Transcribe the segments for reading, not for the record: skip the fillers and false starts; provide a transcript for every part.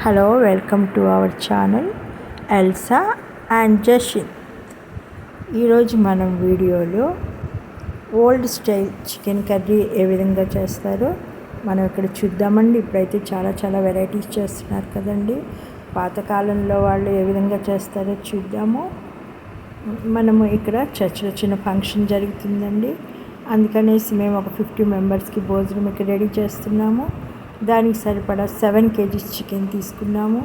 Hello, welcome to our channel Elsa and Jashin. ఈరోజు మనం వీడియోలో ఓల్డ్ స్టైల్ చికెన్ కర్రీ ఏ విధంగా చేస్తారో మనం ఇక్కడ చూద్దామండి. ఇప్పుడైతే చాలా వెరైటీస్ చేస్తున్నారు కదండి. పాతకాలంలో వాళ్ళు ఏ విధంగా చేస్తారో చూద్దాము. మనము ఇక్కడ చర్చిలో చిన్న ఫంక్షన్ జరుగుతుందండి, అందుకనేసి మేము ఒక 50 మెంబర్స్కి భోజనం ఇక్కడ రెడీ చేస్తున్నాము. దానికి సరిపడా 7 kgs చికెన్ తీసుకున్నాము.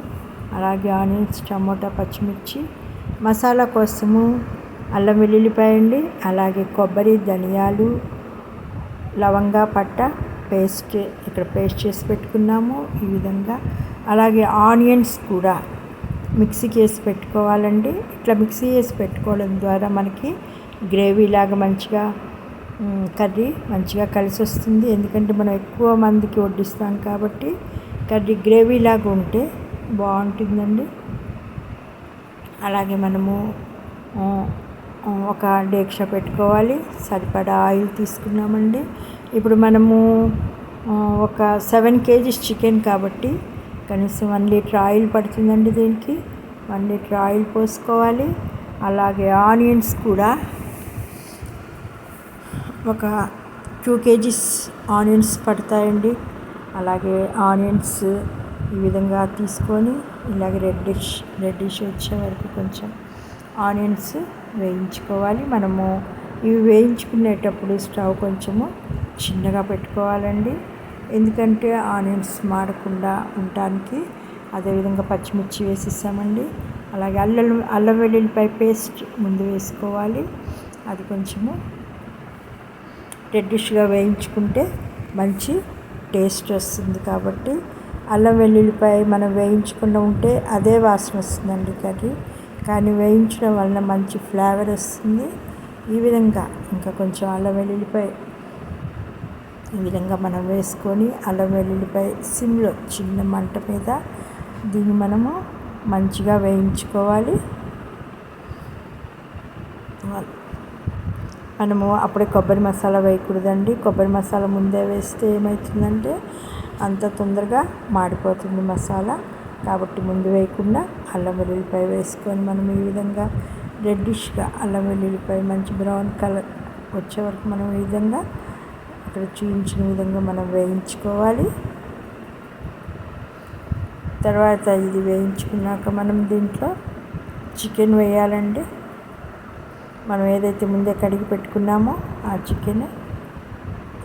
అలాగే ఆనియన్స్, టమోటా, పచ్చిమిర్చి, మసాలా కోసము అల్లం వెల్లుల్లిపాయ అండి, అలాగే కొబ్బరి, ధనియాలు, లవంగా, పట్ట పేస్ట్ ఇక్కడ పేస్ట్ చేసి పెట్టుకున్నాము ఈ విధంగా. అలాగే ఆనియన్స్ కూడా మిక్సీకి వేసి పెట్టుకోవాలండి. ఇట్లా మిక్సీ వేసి పెట్టుకోవడం ద్వారా మనకి గ్రేవీ లాగా మంచిగా కర్రీ మంచిగా కలిసి వస్తుంది. ఎందుకంటే మనం ఎక్కువ మందికి వడ్డిస్తాం కాబట్టి కర్రీ గ్రేవీ లాగా ఉంటే బాగుంటుందండి. అలాగే మనము ఒక డేక్ష పెట్టుకోవాలి. సరిపడా ఆయిల్ తీసుకున్నామండి. ఇప్పుడు మనము ఒక 7 kgs చికెన్ కాబట్టి కనీసం 1 లీటర్ ఆయిల్ పడుతుందండి. దీనికి 1 లీటర్ ఆయిల్ పోసుకోవాలి. అలాగే ఆనియన్స్ కూడా ఒక 2 kgs ఆనియన్స్ పడతాయండి. అలాగే ఆనియన్స్ ఈ విధంగా తీసుకొని ఇలాగే రెడ్డిష్ వచ్చే వరకు కొంచెం ఆనియన్స్ వేయించుకోవాలి. మనము ఇవి వేయించుకునేటప్పుడు స్టవ్ కొంచెము చిన్నగా పెట్టుకోవాలండి, ఎందుకంటే ఆనియన్స్ మాడకుండా ఉండటానికి. అదేవిధంగా పచ్చిమిర్చి వేసేసామండి. అలాగే అల్లం వెల్లుల్లిపాయ పేస్ట్ ముందు వేసుకోవాలి. అది కొంచెము రెడ్డిష్గా వేయించుకుంటే మంచి టేస్ట్ వస్తుంది. కాబట్టి అల్లం వెల్లుల్లిపాయ మనం వేయించకుండా ఉంటే అదే వాసన వస్తుందండి కర్రీ, కానీ వేయించడం వలన మంచి ఫ్లేవర్ వస్తుంది. ఈ విధంగా ఇంకా కొంచెం అల్లం వెల్లుల్లిపాయ ఈ విధంగా మనం వేసుకొని అల్లం వెల్లుల్లిపాయ సిమ్లో చిన్న మంట మీద దీన్ని మనము మంచిగా వేయించుకోవాలి. మనము అప్పుడే కొబ్బరి మసాలా వేయకూడదండి. కొబ్బరి మసాలా ముందే వేస్తే ఏమవుతుందంటే అంత తొందరగా మాడిపోతుంది మసాలా. కాబట్టి ముందు వేయకుండా అల్లం వెల్లుల్లిపాయ వేసుకొని మనం ఈ విధంగా రెడ్డిష్గా అల్లం వెల్లుల్లిపాయ మంచి బ్రౌన్ కలర్ వచ్చే వరకు మనం ఈ విధంగా ఇక్కడ చూపించిన విధంగా మనం వేయించుకోవాలి. తర్వాత ఇది వేయించుకున్నాక మనం దీంట్లో చికెన్ వేయాలండి. మనం ఏదైతే ముందే కడిగి పెట్టుకున్నామో ఆ చికెన్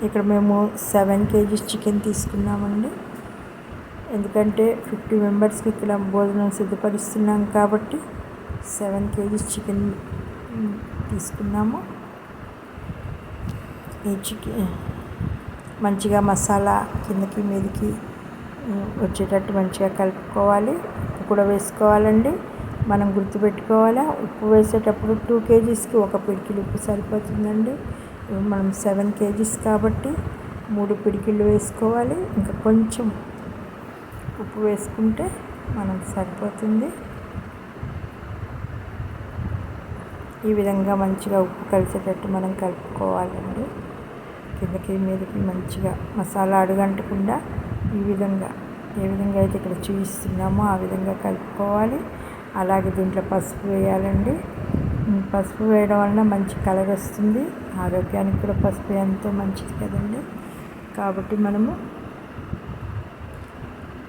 ఇక్కడ మేము 7 kgs చికెన్ తీసుకున్నామండి. ఎందుకంటే 50 మెంబర్స్కి ఇక్కడ భోజనం సిద్ధపరుస్తున్నాం కాబట్టి 7 kgs చికెన్ తీసుకున్నాము. ఈ చికెన్ మంచిగా మసాలా కిందకి మీదకి వచ్చేటట్టు మంచిగా కలుపుకోవాలి. ఉప్పు కూడా వేసుకోవాలండి. మనం గుర్తుపెట్టుకోవాలా, ఉప్పు వేసేటప్పుడు 2 kgsకి 1 పిడికిలు ఉప్పు సరిపోతుందండి. మనం 7 kgs కాబట్టి 3 పిడికిళ్ళు వేసుకోవాలి. ఇంకా కొంచెం ఉప్పు వేసుకుంటే మనకు సరిపోతుంది. ఈ విధంగా మంచిగా ఉప్పు కలిసేటట్టు మనం కలుపుకోవాలండి. కిందకి మీదకి మంచిగా మసాలా అడుగంటకుండా ఈ విధంగా ఏ విధంగా అయితే ఇక్కడ చూపిస్తున్నామో ఆ విధంగా కలుపుకోవాలి. అలాగే దీంట్లో పసుపు వేయాలండి. పసుపు వేయడం వలన మంచి కలర్ వస్తుంది. ఆరోగ్యానికి కూడా పసుపు ఎంతో మంచిది కదండి. కాబట్టి మనము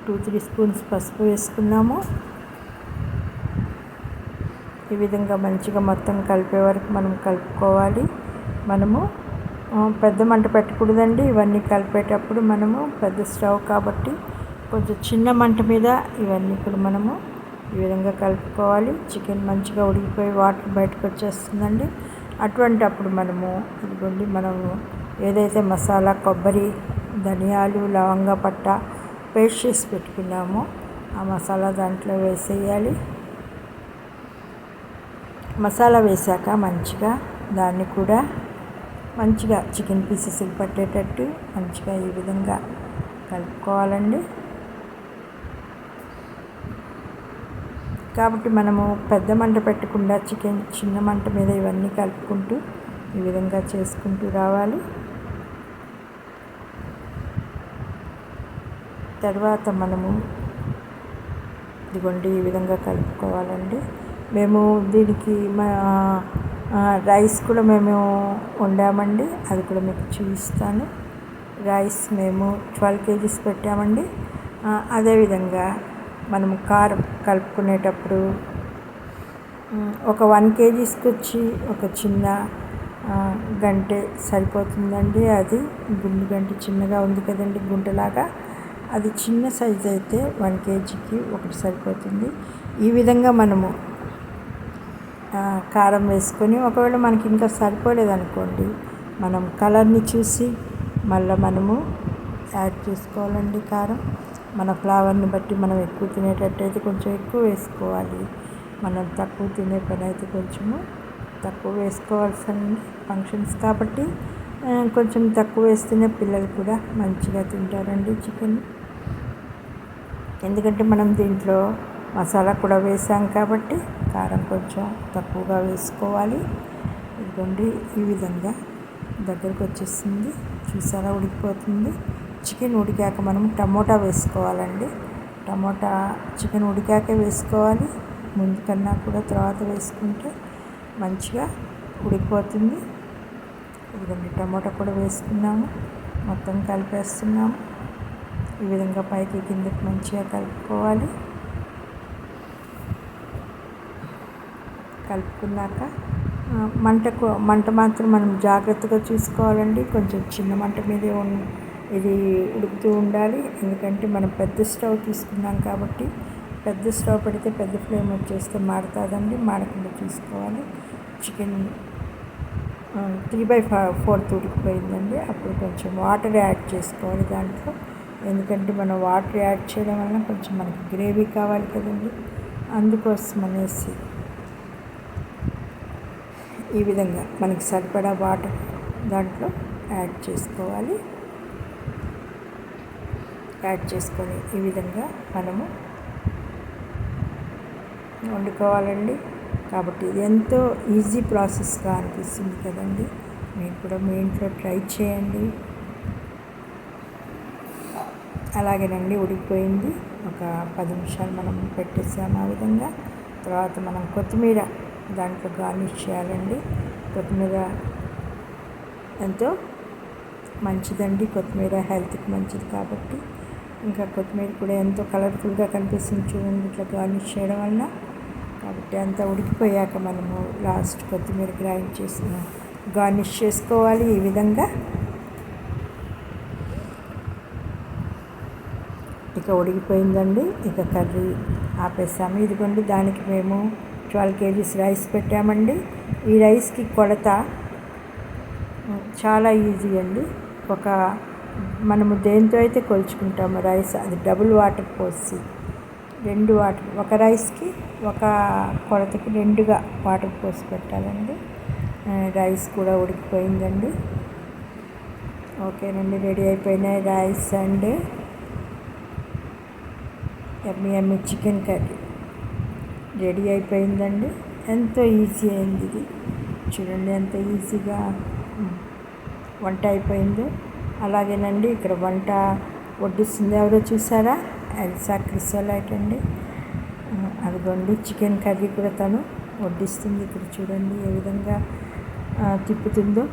2-3 స్పూన్స్ పసుపు వేసుకున్నాము. ఈ విధంగా మంచిగా మొత్తం కలిపే వరకు మనం కలుపుకోవాలి. మనము పెద్ద మంట పెట్టకూడదండి. ఇవన్నీ కలిపేటప్పుడు మనము పెద్ద స్టవ్ కాబట్టి కొంచెం చిన్న మంట మీద ఇవన్నీ కూడా మనము ఈ విధంగా కలుపుకోవాలి. చికెన్ మంచిగా ఉడికిపోయి వాటర్ బయటకు వచ్చేస్తుందండి. అటువంటి అప్పుడు మనము ఇదిగోండి మనము ఏదైతే మసాలా కొబ్బరి, ధనియాలు, లవంగా, పట్ట పేస్ట్ చేసి పెట్టుకున్నామో ఆ మసాలా దాంట్లో వేసేయాలి. మసాలా వేసాక మంచిగా దాన్ని కూడా మంచిగా చికెన్ పీసెస్కి పట్టేటట్టు మంచిగా ఈ విధంగా కలుపుకోవాలండి. కాబట్టి మనము పెద్ద మంట పెట్టకుండా చికెన్ చిన్న మంట మీద ఇవన్నీ కలుపుకుంటూ ఈ విధంగా చేసుకుంటూ రావాలి. తర్వాత మనము ఇదిగోండి ఈ విధంగా కలుపుకోవాలండి. మేము దీనికి రైస్ కూడా మేము వండామండి, అది కూడా మీకు చూపిస్తాను. రైస్ మేము 12 kgs పెట్టామండి. అదేవిధంగా మనము కారం కలుపుకునేటప్పుడు ఒక 1 kgsకి వచ్చి ఒక చిన్న గంటె సరిపోతుందండి. అది గుండు గంటె చిన్నగా ఉంది కదండి, గుంటలాగా, అది చిన్న సైజు అయితే 1 kgకి ఒకటి సరిపోతుంది. ఈ విధంగా మనము కారం వేసుకొని, ఒకవేళ మనకి ఇంకా సరిపోలేదనుకోండి, మనం కలర్ని చూసి మళ్ళీ మనము యాడ్ చేసుకోవాలండి కారం. మన ఫ్లేవర్ని బట్టి మనం ఎక్కువ తినేటట్టయితే కొంచెం ఎక్కువ వేసుకోవాలి, మనం తక్కువ తినే పని అయితే కొంచెము తక్కువ వేసుకోవాల్సింది. ఫంక్షన్స్ కాబట్టి కొంచెం తక్కువ వేస్తేనే పిల్లలు కూడా మంచిగా తింటారండి చికెన్. ఎందుకంటే మనం దీంట్లో మసాలా కూడా వేసాం కాబట్టి కారం కొంచెం తక్కువగా వేసుకోవాలి. ఇదిగోండి ఈ విధంగా దగ్గరకు వచ్చేసింది, చూసారా, ఉడికిపోతుంది. చికెన్ ఉడికాక మనం టమోటా వేసుకోవాలండి. టమోటా చికెన్ ఉడికాకే వేసుకోవాలి, ముందు కన్నా కూడా తర్వాత వేసుకుంటే మంచిగా ఉడికిపోతుంది. ఇదిగోండి టమోటా కూడా వేసుకున్నాము, మొత్తం కలిపేస్తున్నాము. ఈ విధంగా పైకి కిందకి మంచిగా కలుపుకోవాలి. కలుపుకున్నాక మంట మాత్రం మనం జాగ్రత్తగా చూసుకోవాలండి. కొంచెం చిన్న మంట మీదే ఇది ఉడుకుతూ ఉండాలి. ఎందుకంటే మనం పెద్ద స్టవ్ తీసుకున్నాం కాబట్టి పెద్ద స్టవ్ పెడితే పెద్ద ఫ్లేమ్ వచ్చేస్తే మాడుతుందండి, మాడకుండా చూసుకోవాలి. చికెన్ 3/4 ఉడికిపోయిందండి. అప్పుడు కొంచెం వాటర్ యాడ్ చేసుకోవాలి దాంట్లో. ఎందుకంటే మనం వాటర్ యాడ్ చేయడం వల్ల కొంచెం మనకి గ్రేవీ కావాలి కదండి, అందుకోసం అనేసి ఈ విధంగా మనకి సరిపడా వాటర్ దాంట్లో యాడ్ చేసుకోవాలి. యాడ్ చేసుకొని ఈ విధంగా మనము వండుకోవాలండి. కాబట్టి ఇది ఎంతో ఈజీ ప్రాసెస్గా అనిపిస్తుంది కదండి. మీరు కూడా మీ ఇంట్లో ట్రై చేయండి. అలాగేనండి, ఉడికిపోయింది. ఒక 10 నిమిషాలు మనం పెట్టేసాము ఆ విధంగా. తర్వాత మనం కొత్తిమీర దాంట్లో గార్నిష్ చేయాలండి. కొత్తిమీర ఎంతో మంచిదండి, కొత్తిమీర హెల్త్కి మంచిది కాబట్టి. ఇంకా కొత్తిమీర కూడా ఎంతో కలర్ఫుల్గా కనిపిస్తుంది చూడండి ఇట్లా గార్నిష్ చేయడం వల్ల. కాబట్టి అంతా ఉడికిపోయాక మనము లాస్ట్ కొత్తిమీర గ్రైండ్ చేసిన గార్నిష్ చేసుకోవాలి ఈ విధంగా. ఇక ఉడికిపోయిందండి, ఇక కర్రీ ఆపేసాము. ఇదిగోండి దానికి మేము 12 kgs రైస్ పెట్టామండి. ఈ రైస్కి కొలత చాలా ఈజీ అండి. మనము దేంతో అయితే కొలుచుకుంటామో రైస్, అది డబుల్ వాటర్ పోసి 2 వాటర్, ఒక రైస్కి ఒక కొలతకి 2గా వాటర్ పోసి పెట్టాలండి. రైస్ కూడా ఉడికిపోయిందండి. ఓకేనండి, రెడీ అయిపోయినాయి rice and yummy chicken curry ready అయిపోయిందండి. ఎంతో ఈజీ అయింది ఇది. చూడండి ఎంత ఈజీగా వంట అయిపోయిందో. అలాగేనండి, ఇక్కడ వంట వడ్డిస్తుంది ఎవరో చూసారా, ఎల్సా క్రిసోలైట్ అండి. అదిగోండి చికెన్ కర్రీ కూడా తను వడ్డిస్తుంది. ఇక్కడ చూడండి ఏ విధంగా తిప్పుతుందో.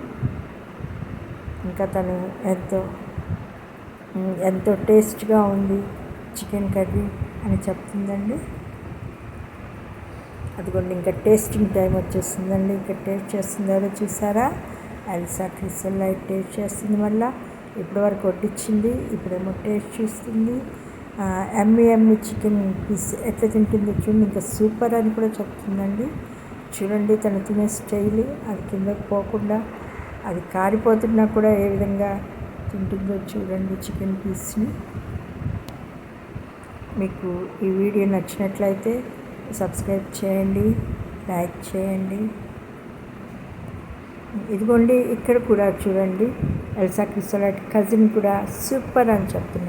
ఇంకా తను ఎంతో టేస్ట్గా ఉంది చికెన్ కర్రీ అని చెప్తుందండి. అదిగోండి ఇంకా టేస్టింగ్ టైం వచ్చేస్తుందండి. ఇంకా టేస్ట్ చేస్తుంది ఎవరో చూసారా, ఎల్సా క్రిసోలైట్ టేస్ట్ చేస్తుంది. మళ్ళీ ఇప్పటివరకు వడ్డించింది, ఇప్పుడేమో టేస్ట్ చూస్తుంది. యమ్మీ చికెన్ పీస్ ఎట్లా తింటుందో చూడండి, ఇంకా సూపర్ అని కూడా చెప్తుందండి. చూడండి తను తినే స్టైల్, అది కిందకి పోకుండా అది కారిపోతున్నా కూడా ఏ విధంగా తింటుందో చూడండి చికెన్ పీస్ని. మీకు ఈ వీడియో నచ్చినట్లయితే సబ్స్క్రైబ్ చేయండి, లైక్ చేయండి. ఇదిగోండి ఇక్కడ కూడా చూడండి ఎల్సా క్రిసోలైట్ కజిన్ కూడా సూపర్ అని చెప్తున్నారు.